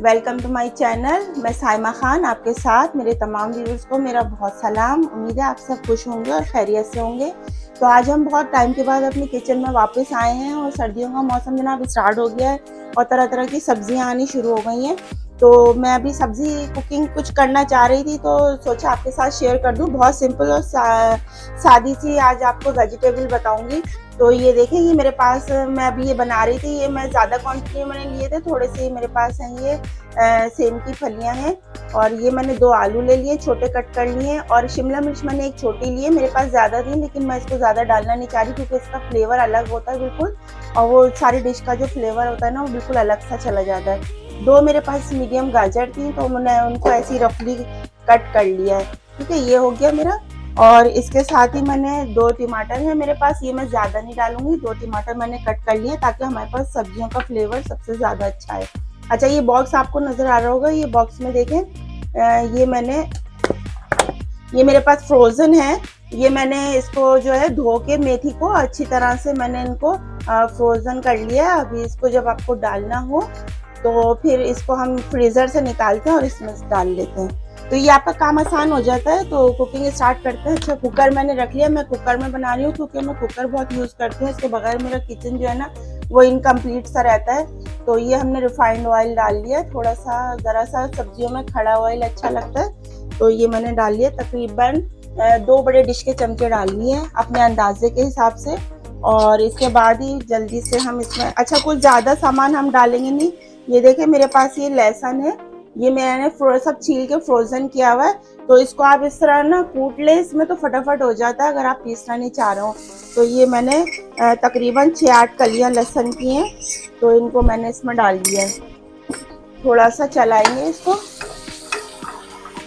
Welcome to my channel. मैं साइमा खान आपके साथ। मेरे तमाम व्यूअर्स को मेरा बहुत सलाम। उम्मीद है आप सब खुश होंगे और खैरियत से होंगे। तो आज हम बहुत टाइम के बाद अपनी किचन में वापस आए हैं और सर्दियों का मौसम जनाब स्टार्ट हो गया है और तरह तरह की सब्जियां आनी शुरू हो गई हैं। तो मैं अभी सब्जी कुकिंग कुछ करना चाह रही थी तो सोचा आपके साथ शेयर कर दूं। बहुत सिंपल और सादी सी आज आपको वेजिटेबल बताऊंगी। तो ये देखें, ये मेरे पास मैं अभी ये बना रही थी। ये मैं ज़्यादा क्वांटिटी में मैंने लिए थे, थोड़े से मेरे पास हैं ये सेम की फलियां हैं। और ये मैंने 2 आलू ले लिए, छोटे कट कर लिए। और शिमला मिर्च मैंने एक छोटी ली है। मेरे पास ज़्यादा थी लेकिन मैं इसको ज़्यादा डालना नहीं चाह रही क्योंकि इसका फ्लेवर अलग होता है बिल्कुल, और वो सारी डिश का जो फ्लेवर होता है ना वो बिल्कुल अलग सा चला जाता है। 2 मेरे पास मीडियम गाजर थी तो मैंने उनको ऐसे ही रफली कट कर लिया है। ठीक है, ये हो गया मेरा। और इसके साथ ही मैंने 2 टमाटर हैं मेरे पास, ये मैं ज़्यादा नहीं डालूंगी। 2 टमाटर मैंने कट कर लिए ताकि हमारे पास सब्जियों का फ्लेवर सबसे ज़्यादा अच्छा है। अच्छा, ये बॉक्स आपको नज़र आ रहा होगा। ये बॉक्स में देखें, ये मेरे पास फ्रोज़न है। ये मैंने इसको जो है धो के मेथी को अच्छी तरह से मैंने इनको फ्रोज़न कर लिया। अभी इसको जब आपको डालना हो तो फिर इसको हम फ्रीज़र से निकालते हैं और इसमें डाल लेते हैं, तो ये आपका काम आसान हो जाता है। तो कुकिंग स्टार्ट करते हैं। अच्छा, कुकर मैंने रख लिया। मैं कुकर में बना रही हूँ क्योंकि मैं कुकर बहुत यूज़ करती हूँ। इसके बगैर मेरा किचन जो है ना वो इनकम्प्लीट सा रहता है। तो ये हमने रिफाइंड ऑयल डाल लिया, थोड़ा सा ज़रा सा सब्जियों में खड़ा ऑयल अच्छा लगता है तो ये मैंने डाल लिया। तकरीबन 2 बड़े डिश के चमचे डाल लिए हैं अपने अंदाजे के हिसाब से। और इसके बाद ही जल्दी से हम इसमें, अच्छा कुछ ज़्यादा सामान हम डालेंगे नहीं। ये देखें, मेरे पास ये लहसुन है, ये मैंने सब छील के फ्रोजन किया हुआ है। तो इसको आप इस तरह ना कूट ले, इसमें तो फटाफट हो जाता है अगर आप पीसना नहीं चाह रहे हो। तो ये मैंने तकरीबन 6-8 कलियां लहसुन की हैं तो इनको मैंने इसमें डाल दिया है। थोड़ा सा चलाएंगे इसको,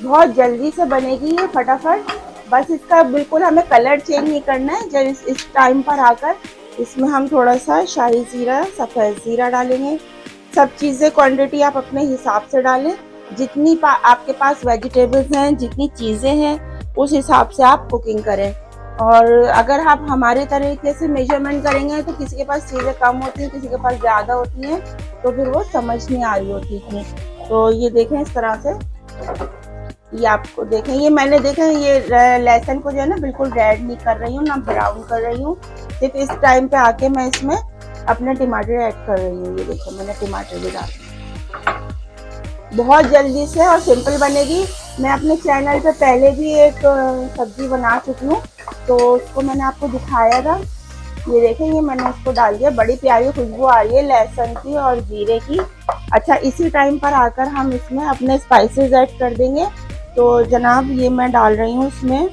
बहुत जल्दी से बनेगी ये फटाफट। बस इसका बिल्कुल हमें कलर चेंज नहीं करना है। जब इस टाइम पर आकर इसमें हम थोड़ा सा शाही ज़ीरा, सफ़ेद ज़ीरा डालेंगे। सब चीज़ें क्वांटिटी आप अपने हिसाब से डालें। जितनी आपके पास वेजिटेबल्स हैं, जितनी चीज़ें हैं उस हिसाब से आप कुकिंग करें। और अगर आप हमारे तरीके से मेजरमेंट करेंगे तो किसी के पास चीज़ें कम होती हैं, किसी के पास ज़्यादा होती हैं, तो फिर वो समझ नहीं आ रही होती इतनी। तो ये देखें इस तरह से, ये आपको देखें, ये मैंने देखा ये लहसुन को जो है ना बिल्कुल रेड नहीं कर रही हूँ ना ब्राउन कर रही हूँ। सिर्फ इस टाइम पे आके मैं इसमें अपने टमाटर ऐड कर रही हूँ। ये देखो मैंने टमाटर भी डाल, बहुत जल्दी से और सिंपल बनेगी। मैं अपने चैनल पे पहले भी एक सब्जी बना चुकी हूँ तो उसको मैंने आपको दिखाया था। ये देखें, ये मैंने उसको डाल दिया। बड़ी प्यारी खुशबू आ रही है लहसुन की और जीरे की। अच्छा, इसी टाइम पर आकर हम इसमें अपने स्पाइसेस ऐड कर देंगे। तो जनाब ये मैं डाल रही हूँ इसमें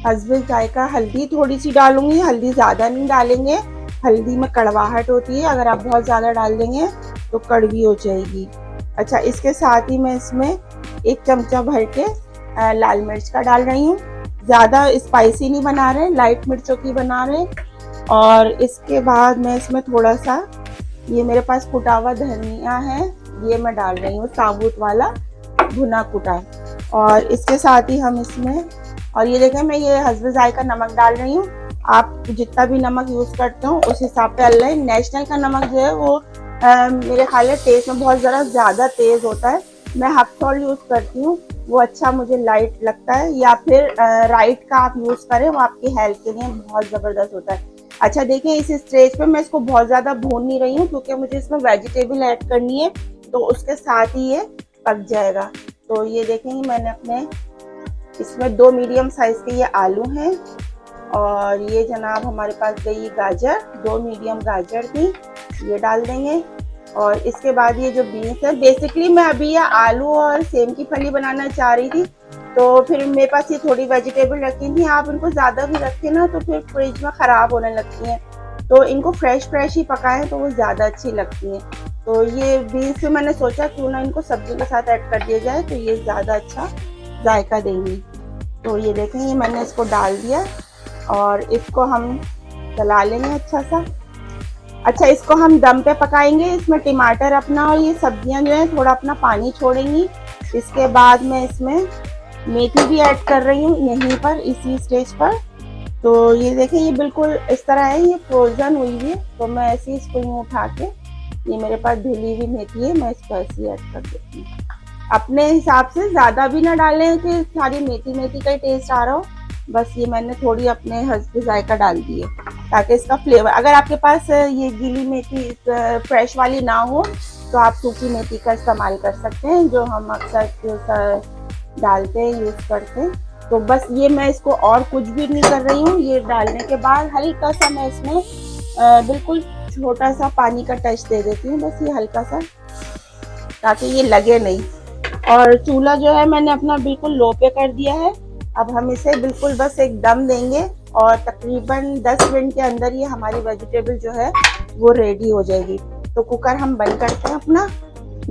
हस्बे जायका हल्दी थोड़ी सी डालूंगी। हल्दी ज़्यादा नहीं डालेंगे, हल्दी में कड़वाहट होती है, अगर आप बहुत ज़्यादा डाल देंगे तो कड़वी हो जाएगी। अच्छा, इसके साथ ही मैं इसमें 1 चमचा भर के लाल मिर्च का डाल रही हूँ। ज़्यादा स्पाइसी नहीं बना रहे, लाइट मिर्चों की बना रहे। और इसके बाद मैं इसमें थोड़ा सा, ये मेरे पास कुटा हुआ धनिया है, ये मैं डाल रही हूँ साबुत वाला भुना कुटा। और इसके साथ ही हम इसमें, और ये देखें मैं ये हस्बे जायका नमक डाल रही हूँ। आप जितना भी नमक यूज़ करते हो उस हिसाब पे डाल रहे हैं। नेशनल का नमक जो है वो मेरे ख्याल में टेस्ट में बहुत ज़्यादा तेज़ होता है। मैं हाफ सॉल्ट यूज़ करती हूँ, वो अच्छा मुझे लाइट लगता है। या फिर राइट का आप यूज़ करें, वो आपकी हेल्थ के लिए बहुत ज़बरदस्त होता है। अच्छा देखिए, इस स्टेज पे मैं इसको बहुत ज़्यादा भून नहीं रही हूँ क्योंकि मुझे इसमें वेजिटेबल ऐड करनी है तो उसके साथ ही ये पक जाएगा। तो ये देखेंगे मैंने अपने इसमें 2 मीडियम साइज़ के ये आलू हैं और ये जनाब हमारे पास गई गाजर, 2 मीडियम गाजर थी, ये डाल देंगे। और इसके बाद ये जो बीन्स है, बेसिकली मैं अभी ये आलू और सेम की फली बनाना चाह रही थी तो फिर मेरे पास ये थोड़ी वेजिटेबल रखी थी। आप इनको ज़्यादा भी रखें ना तो फिर फ्रिज में ख़राब होने लगती हैं, तो इनको फ्रेश ही पकाएं तो वो ज़्यादा अच्छी लगती हैं। तो ये बीन्स में मैंने सोचा क्यों ना इनको सब्जी के साथ ऐड कर दिया जाए तो ये ज़्यादा अच्छा जायका देंगी। तो ये देखें, ये मैंने इसको डाल दिया और इसको हम चला लेंगे अच्छा सा। अच्छा, इसको हम दम पे पकाएंगे। इसमें टमाटर अपना और ये सब्जियां जो है थोड़ा अपना पानी छोड़ेंगी। इसके बाद मैं इसमें मेथी भी ऐड कर रही हूँ यहीं पर इसी स्टेज पर। तो ये देखें, ये बिल्कुल इस तरह है, ये फ्रोज़न हुई है तो मैं ऐसे ही इसको यूँ उठा के ये मेरे पास धुली हुई मेथी है, मैं इसको ऐसे ही ऐड कर देती हूँ। अपने हिसाब से ज़्यादा भी ना डालें कि सारी मेथी मेथी का ही टेस्ट आ रहा हो, बस ये मैंने थोड़ी अपने हस्बे जायका डाल दी है ताकि इसका फ्लेवर, अगर आपके पास ये गीली मेथी फ्रेश वाली ना हो तो आप सूखी मेथी का इस्तेमाल कर सकते हैं, जो हम अक्सर डालते हैं, यूज़ करते हैं। तो बस ये मैं इसको और कुछ भी नहीं कर रही हूँ। ये डालने के बाद हल्का सा मैं इसमें बिल्कुल छोटा सा पानी का टच दे देती हूँ, बस ये हल्का सा, ताकि ये लगे नहीं। और चूल्हा जो है मैंने अपना बिल्कुल लो पे कर दिया है। अब हम इसे बिल्कुल बस एक दम देंगे और तकरीबन 10 मिनट के अंदर ये हमारी वेजिटेबल जो है वो रेडी हो जाएगी। तो कुकर हम बंद करते हैं अपना।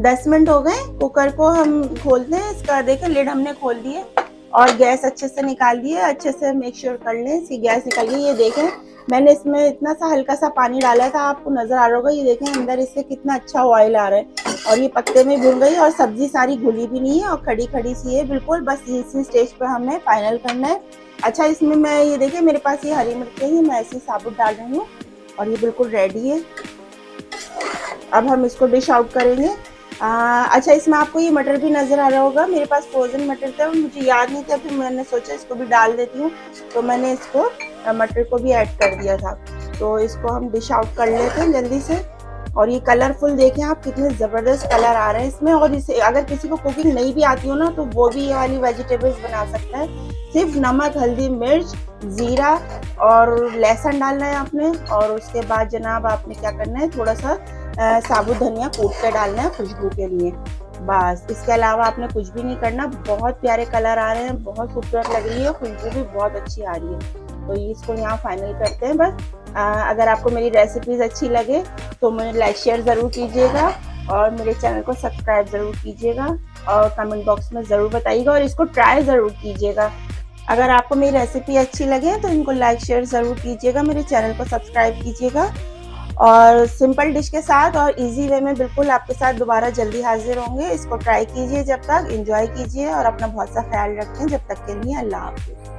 10 मिनट हो गए, कुकर को हम खोलते हैं। इसका देखें लिड हमने खोल दी है और गैस अच्छे से निकाल दी है। अच्छे से मेक श्योर कर लें इसकी गैस निकल गई। ये देखें मैंने इसमें इतना सा हल्का सा पानी डाला था, आपको नजर आ रहा होगा। ये देखें अंदर इससे कितना अच्छा ऑयल आ रहा है और ये पत्ते में भुन गई और सब्जी सारी घुली भी नहीं है और खड़ी खड़ी सी है बिल्कुल। बस इसी स्टेज पर हमें फाइनल करना है। अच्छा, इसमें मैं ये देखिए मेरे पास ये हरी मिर्चें हैं, मैं ऐसे साबुत डाल रही हूँ और ये बिल्कुल रेडी है। अब हम इसको डिश आउट करेंगे। अच्छा, इसमें आपको ये मटर भी नज़र आ रहा होगा। मेरे पास फ्रोज़न मटर था, मुझे याद नहीं था, फिर मैंने सोचा इसको भी डाल देती हूँ, तो मैंने इसको मटर को भी ऐड कर दिया था। तो इसको हम डिश आउट कर लेते हैं जल्दी से। और ये कलरफुल देखें आप, कितने ज़बरदस्त कलर आ रहे हैं इसमें। और इसे अगर किसी को कुकिंग नहीं भी आती हो ना, तो वो भी ये वाली वेजिटेबल्स बना सकता है। सिर्फ नमक, हल्दी, मिर्च, ज़ीरा और लहसुन डालना है आपने। और उसके बाद जनाब आपने क्या करना है, थोड़ा सा साबुत धनिया कूट के डालना है खुशबू के लिए, बस। इसके अलावा आपने कुछ भी नहीं करना। बहुत प्यारे कलर आ रहे हैं, बहुत खूबसूरत लग रही है, खुशबू भी बहुत अच्छी आ रही है। तो इसको यहाँ फाइनल करते हैं बस। अगर आपको मेरी रेसिपीज़ अच्छी लगे तो मुझे लाइक शेयर ज़रूर कीजिएगा और मेरे चैनल को सब्सक्राइब ज़रूर कीजिएगा और कमेंट बॉक्स में ज़रूर बताइएगा और इसको ट्राई ज़रूर कीजिएगा। अगर आपको मेरी रेसिपी अच्छी लगे तो इनको लाइक शेयर ज़रूर कीजिएगा, मेरे चैनल को सब्सक्राइब कीजिएगा। और सिंपल डिश के साथ और इजी वे में बिल्कुल आपके साथ दोबारा जल्दी हाजिर होंगे। इसको ट्राई कीजिए, जब तक एंजॉय कीजिए और अपना बहुत सा ख्याल रखें। जब तक के लिए अल्लाह हाफ़िज़।